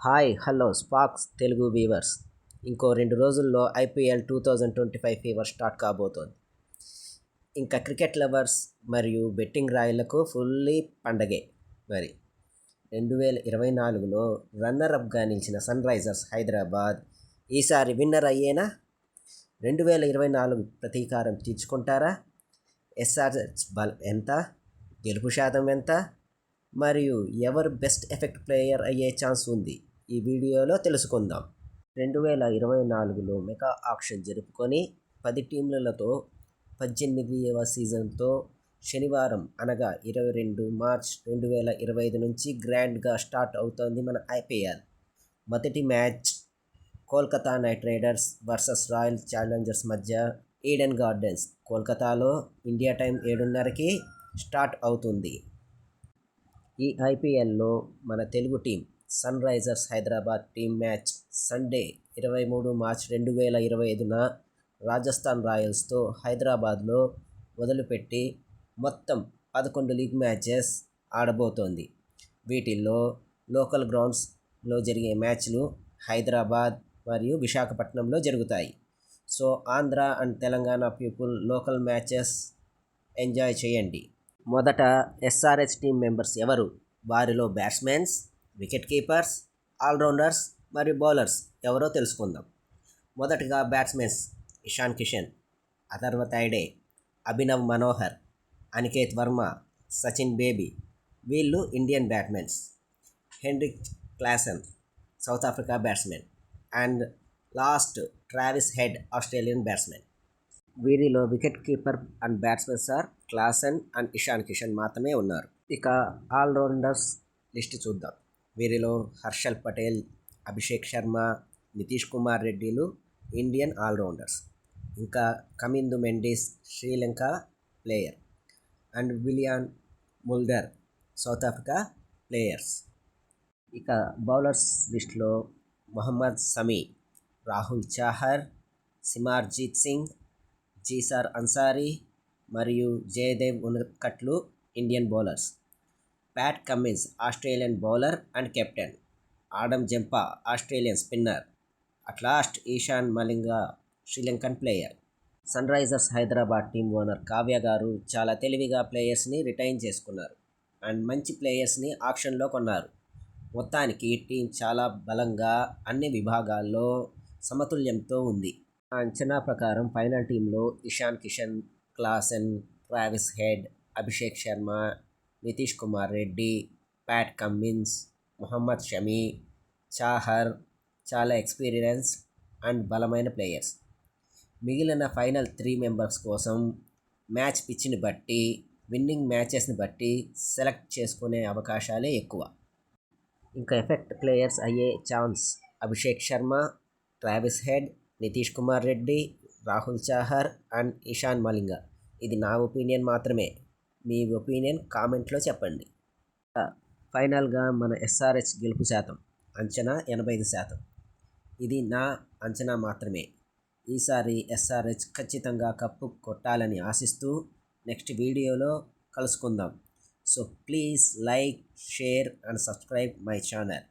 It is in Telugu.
Hi hello Sparks Telugu viewers. ఇంకో 2 రోజుల్లో ఐపీఎల్ 2025 ఫీవర్ స్టార్ట్ కాబోతోంది. ఇంకా క్రికెట్ లవర్స్ మరియు బెట్టింగ్ రాయులకు ఫుల్లీ పండగే. మరి 2024లో రన్నర్-అప్గా నిలిచిన సన్ రైజర్స్ హైదరాబాద్ ఈసారి విన్నర్ అయ్యేనా? 2024 ప్రతీకారం తీర్చుకుంటారా? ఎస్ఆర్హెచ్ బలం ఎంత? గెలుపు శాతం ఎంత? మరియు ఎవరు బెస్ట్ ఎఫెక్ట్ ప్లేయర్ అయ్యే ఛాన్స్ ఉంది? ఈ వీడియోలో తెలుసుకుందాం. 2024లో మెగా ఆక్షన్ జరుపుకొని 10 టీమ్లతో 18వ సీజన్తో శనివారం అనగా 22 మార్చ్ 2025 నుంచి గ్రాండ్గా స్టార్ట్ అవుతోంది మన ఐపీఎల్. మొదటి match Kolkata Knight Riders versus Royal Challengers మధ్య ఈడెన్ గార్డెన్స్, కోల్కతాలో ఇండియా టైం 7:30కి స్టార్ట్ అవుతుంది. ఈ ఐపీఎల్లో మన Telugu team Sunrisers Hyderabad team match Sunday 23 March 2025న రాజస్థాన్ రాయల్స్తో హైదరాబాద్లో మొదలుపెట్టి మొత్తం 11 లీగ్ మ్యాచెస్ ఆడబోతోంది. వీటిల్లో లోకల్ గ్రౌండ్స్లో జరిగే మ్యాచ్లు హైదరాబాద్ మరియు విశాఖపట్నంలో జరుగుతాయి. So Andhra and Telangana people local matches enjoy చేయండి. మొదట ఎస్ఆర్హెచ్ టీం మెంబర్స్ ఎవరు? వారిలో బ్యాట్స్మెన్స్, వికెట్ కీపర్స్, ఆల్రౌండర్స్ మరియు బౌలర్స్ ఎవరో తెలుసుకుందాం. మొదటగా బ్యాట్స్మెన్స్ ఇషాన్ కిషన్, అథర్వ తైడే, అభినవ్ మనోహర్, అనికేత్ వర్మ, సచిన్ బేబీ వీళ్ళు Indian batsmens. Heinrich Klaasen South Africa batsmen and last Travis Head Australian batsmen. వీరిలో wicket keeper and batsmens are Klaasen and Ishan Kishan మాత్రమే ఉన్నారు. ఇక ఆల్రౌండర్స్ లిస్ట్ చూద్దాం. వీరిలో హర్షల్ పటేల్, అభిషేక్ శర్మ, నితీష్ కుమార్ రెడ్డిలు ఇండియన్ ఆల్రౌండర్స్. ఇంకా Kamindu Mendis Sri Lanka player and Wiaan Mulder South Africa players. ఇక బౌలర్స్ లిస్ట్లో మొహమ్మద్ సమీ, రాహుల్ చాహర్, సిమర్జీత్ సింగ్, జీసార్ అన్సారీ మరియు జయదేవ్ ఉనద్కట్లు Indian bowlers. Pat Cummins Australian bowler and captain. Adam Zampa Australian spinner. At last Eshan Malinga Sri Lankan player. Sunrisers Hyderabad team owner Kavya garu చాలా తెలివిగా ప్లేయర్స్ని రిటైన్ చేసుకున్నారు అండ్ మంచి ప్లేయర్స్ని ఆక్షన్లో కొన్నారు. మొత్తానికి టీం చాలా బలంగా అన్ని విభాగాల్లో సమతుల్యంతో ఉంది. ఆ అంచనా ప్రకారం ఫైనల్ టీంలో Ishan Kishan, Klaasen, Travis Head, Abhishek Sharma, Nitish Kumar Reddy, Pat Cummins, Mohammed Shami, Chahar చాలా ఎక్స్పీరియన్స్ అండ్ బలమైన ప్లేయర్స్. మిగిలిన ఫైనల్ 3 మెంబర్స్ కోసం మ్యాచ్ పిచ్ని బట్టి, విన్నింగ్ మ్యాచెస్ని బట్టి సెలెక్ట్ చేసుకునే అవకాశాలే ఎక్కువ. ఇంకా ఎఫెక్ట్ ప్లేయర్స్ అయ్యే chance Abhishek Sharma, Travis Head, Nitish Kumar Reddy, Rahul Chahar and Ishan Malinga. ఇది నా ఒపీనియన్ మాత్రమే. మీ ఒపీనియన్ కామెంట్లో చెప్పండి. ఫైనల్గా మన ఎస్ఆర్హెచ్ గెలుపు శాతం అంచనా 85%. ఇది నా అంచనా మాత్రమే. ఈసారి ఎస్ఆర్హెచ్ ఖచ్చితంగా కప్పు కొట్టాలని ఆశిస్తూ నెక్స్ట్ వీడియోలో కలుసుకుందాం. So please like, share and subscribe my channel.